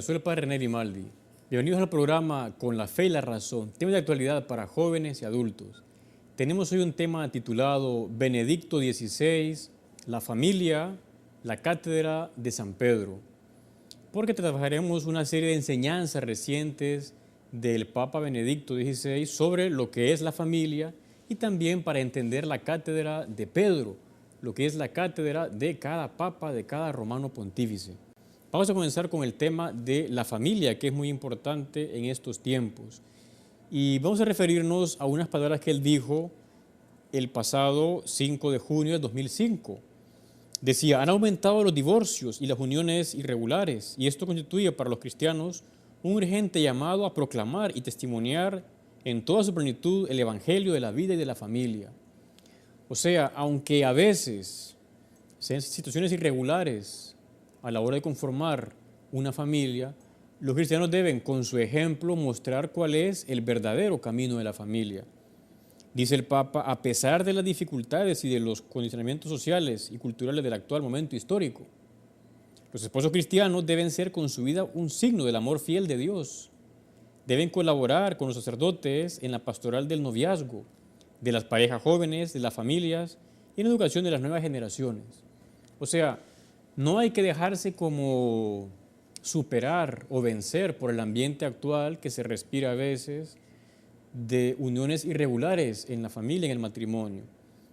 soy el padre René Vimaldi. Bienvenidos al programa Con la Fe y la Razón, tema de actualidad para jóvenes y adultos. Tenemos hoy un tema titulado Benedicto XVI, la familia, la cátedra de San Pedro, porque trabajaremos una serie de enseñanzas recientes del Papa Benedicto XVI sobre lo que es la familia y también para entender la cátedra de Pedro, lo que es la cátedra de cada papa, de cada romano pontífice. Vamos a comenzar con el tema de la familia, que es muy importante en estos tiempos. Y vamos a referirnos a unas palabras que él dijo el pasado 5 de junio de 2005. Decía, han aumentado los divorcios y las uniones irregulares, y esto constituye para los cristianos un urgente llamado a proclamar y testimoniar en toda su plenitud el evangelio de la vida y de la familia. O sea, aunque a veces sean situaciones irregulares a la hora de conformar una familia, los cristianos deben, con su ejemplo, mostrar cuál es el verdadero camino de la familia. Dice el Papa, a pesar de las dificultades y de los condicionamientos sociales y culturales del actual momento histórico, los esposos cristianos deben ser con su vida un signo del amor fiel de Dios. Deben colaborar con los sacerdotes en la pastoral del noviazgo, de las parejas jóvenes, de las familias y en la educación de las nuevas generaciones. O sea, no hay que dejarse como superar o vencer por el ambiente actual que se respira a veces de uniones irregulares en la familia, en el matrimonio,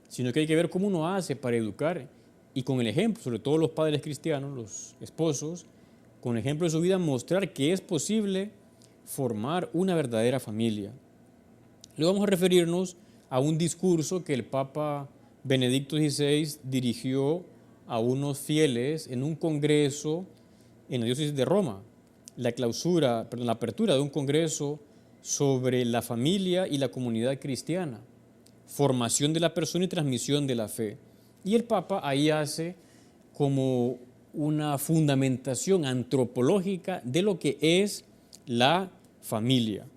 sino que hay que ver cómo uno hace para educar y con el ejemplo, sobre todo los padres cristianos, los esposos, con el ejemplo de su vida mostrar que es posible formar una verdadera familia. Luego vamos a referirnos a un discurso que el Papa Benedicto XVI dirigió a unos fieles en un congreso en la diócesis de Roma, la apertura de un congreso sobre la familia y la comunidad cristiana, formación de la persona y transmisión de la fe. Y el Papa ahí hace como una fundamentación antropológica de lo que es la familia.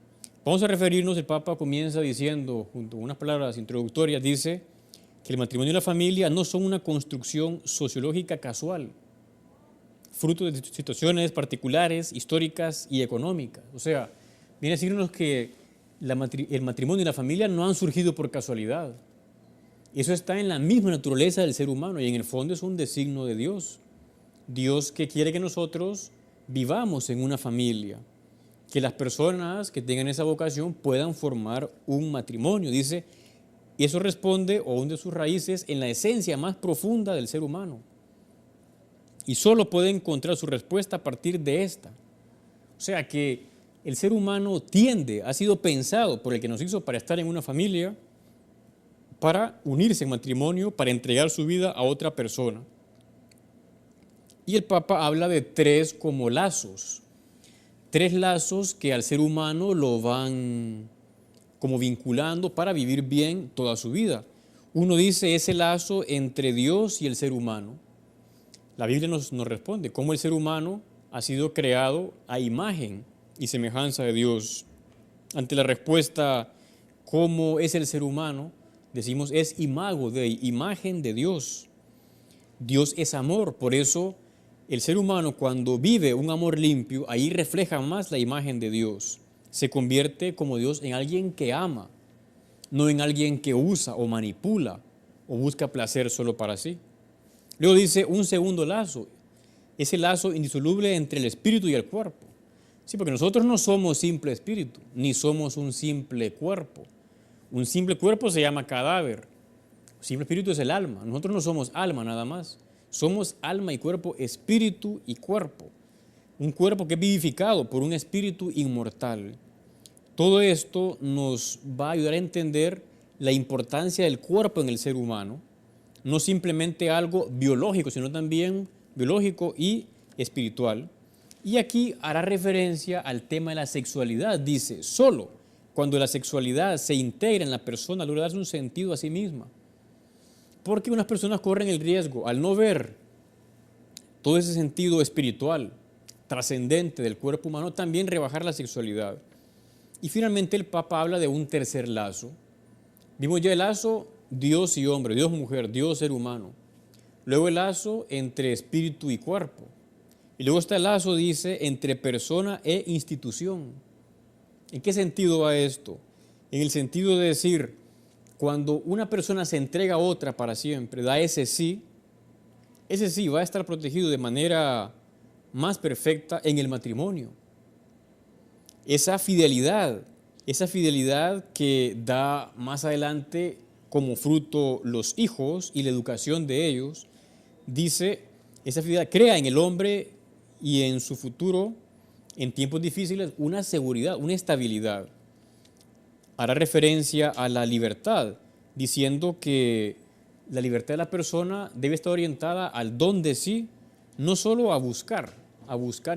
Vamos a referirnos, el Papa comienza diciendo, junto a unas palabras introductorias, dice que el matrimonio y la familia no son una construcción sociológica casual, fruto de situaciones particulares, históricas y económicas. O sea, viene a decirnos que el matrimonio y la familia no han surgido por casualidad. Eso está en la misma naturaleza del ser humano y en el fondo es un designio de Dios. Dios que quiere que nosotros vivamos en una familia, que las personas que tengan esa vocación puedan formar un matrimonio. Dice, y eso responde o hunde sus raíces en la esencia más profunda del ser humano. Y solo puede encontrar su respuesta a partir de esta. O sea que el ser humano ha sido pensado por el que nos hizo para estar en una familia, para unirse en matrimonio, para entregar su vida a otra persona. Y el Papa habla de tres como lazos. Tres lazos que al ser humano lo van como vinculando para vivir bien toda su vida. Uno dice ese lazo entre Dios y el ser humano. La Biblia nos responde cómo el ser humano ha sido creado a imagen y semejanza de Dios. Ante la respuesta, ¿cómo es el ser humano? Decimos, es imago Dei, imagen de Dios. Dios es amor, por eso el ser humano cuando vive un amor limpio, ahí refleja más la imagen de Dios. Se convierte como Dios en alguien que ama, no en alguien que usa o manipula o busca placer solo para sí. Luego dice un segundo lazo, ese lazo indisoluble entre el espíritu y el cuerpo. Sí, porque nosotros no somos simple espíritu, ni somos un simple cuerpo. Un simple cuerpo se llama cadáver. Un simple espíritu es el alma. Nosotros no somos alma nada más. Somos alma y cuerpo, espíritu y cuerpo. Un cuerpo que es vivificado por un espíritu inmortal. Todo esto nos va a ayudar a entender la importancia del cuerpo en el ser humano, no simplemente algo biológico, sino también biológico y espiritual. Y aquí hará referencia al tema de la sexualidad. Dice, solo cuando la sexualidad se integra en la persona logra darse un sentido a sí misma. Porque unas personas corren el riesgo, al no ver todo ese sentido espiritual, trascendente del cuerpo humano, también rebajar la sexualidad. Y finalmente el Papa habla de un tercer lazo. Vimos ya el lazo Dios y hombre, Dios mujer, Dios ser humano. Luego el lazo entre espíritu y cuerpo. Y luego está el lazo, dice, entre persona e institución. ¿En qué sentido va esto? En el sentido de decir, cuando una persona se entrega a otra para siempre, da ese sí va a estar protegido de manera más perfecta en el matrimonio. Esa fidelidad que da más adelante como fruto los hijos y la educación de ellos, dice, esa fidelidad crea en el hombre y en su futuro, en tiempos difíciles, una seguridad, una estabilidad. Hará referencia a la libertad, diciendo que la libertad de la persona debe estar orientada al don de sí, no solo a buscar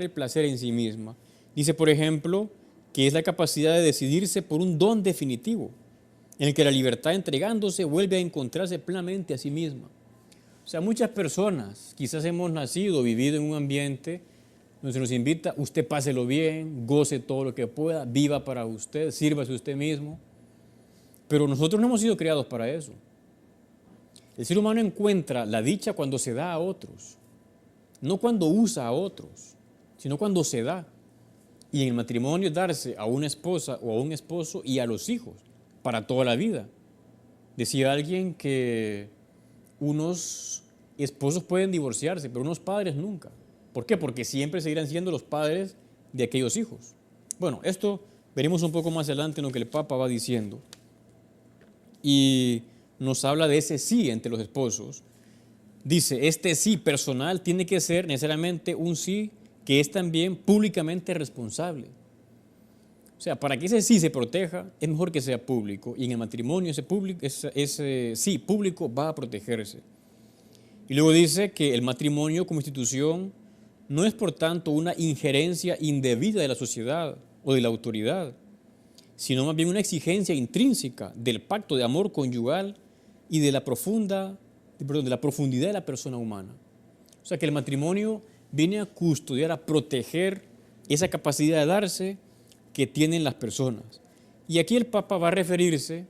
el placer en sí misma. Dice, por ejemplo, que es la capacidad de decidirse por un don definitivo, en el que la libertad entregándose vuelve a encontrarse plenamente a sí misma. O sea, muchas personas quizás hemos nacido, vivido en un ambiente donde se nos invita, usted páselo bien, goce todo lo que pueda, viva para usted, sírvase usted mismo. Pero nosotros no hemos sido creados para eso. El ser humano encuentra la dicha cuando se da a otros, no cuando usa a otros, sino cuando se da. Y en el matrimonio es darse a una esposa o a un esposo y a los hijos para toda la vida. Decía alguien que unos esposos pueden divorciarse, pero unos padres nunca. ¿Por qué? Porque siempre seguirán siendo los padres de aquellos hijos. Bueno, esto veremos un poco más adelante en lo que el Papa va diciendo. Y nos habla de ese sí entre los esposos. Dice, este sí personal tiene que ser necesariamente un sí que es también públicamente responsable. O sea, para que ese sí se proteja, es mejor que sea público. Y en el matrimonio ese sí público va a protegerse. Y luego dice que el matrimonio como institución no es por tanto una injerencia indebida de la sociedad o de la autoridad, sino más bien una exigencia intrínseca del pacto de amor conyugal y de la profundidad de la persona humana. O sea que el matrimonio viene a custodiar, a proteger esa capacidad de darse que tienen las personas. Y aquí el Papa va a referirse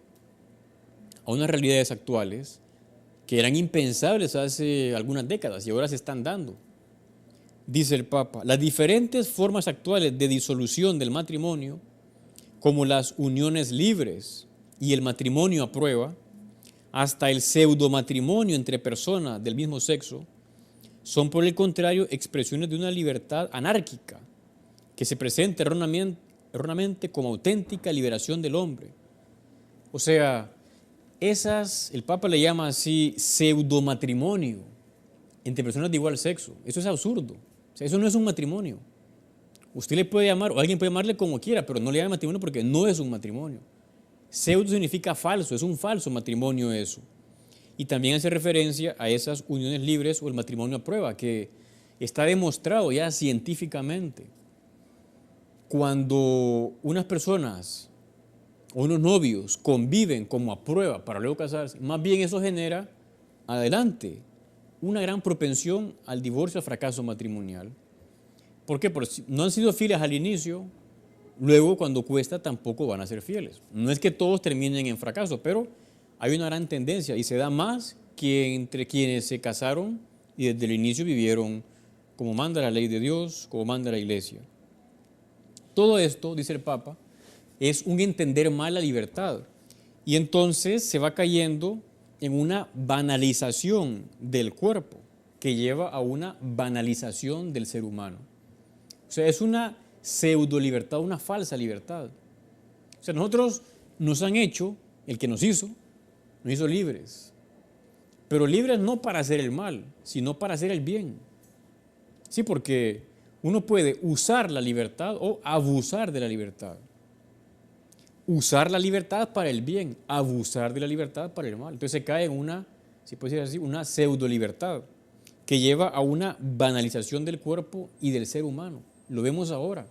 a unas realidades actuales que eran impensables hace algunas décadas y ahora se están dando. Dice el Papa, las diferentes formas actuales de disolución del matrimonio, como las uniones libres y el matrimonio a prueba, hasta el pseudomatrimonio entre personas del mismo sexo, son por el contrario expresiones de una libertad anárquica que se presenta erróneamente como auténtica liberación del hombre. O sea, el Papa le llama así pseudomatrimonio entre personas de igual sexo. Eso es absurdo. O sea, eso no es un matrimonio. Usted le puede llamar, o alguien puede llamarle como quiera, pero no le llame matrimonio porque no es un matrimonio. Pseudo significa falso, es un falso matrimonio eso. Y también hace referencia a esas uniones libres o el matrimonio a prueba, que está demostrado ya científicamente. Cuando unas personas o unos novios conviven como a prueba para luego casarse, más bien eso genera, adelante, una gran propensión al divorcio, al fracaso matrimonial. ¿Por qué? Porque no han sido fieles al inicio, luego cuando cuesta tampoco van a ser fieles. No es que todos terminen en fracaso, pero hay una gran tendencia y se da más que entre quienes se casaron y desde el inicio vivieron como manda la ley de Dios, como manda la Iglesia. Todo esto, dice el Papa, es un entender mal la libertad y entonces se va cayendo en una banalización del cuerpo que lleva a una banalización del ser humano. O sea, es una pseudo libertad, una falsa libertad. O sea, nosotros nos han hecho, el que nos hizo libres. Pero libres no para hacer el mal, sino para hacer el bien. Sí, porque uno puede usar la libertad o abusar de la libertad. Usar la libertad para el bien, abusar de la libertad para el mal. Entonces se cae en una, si puede decir así, una pseudo libertad que lleva a una banalización del cuerpo y del ser humano. Lo vemos ahora.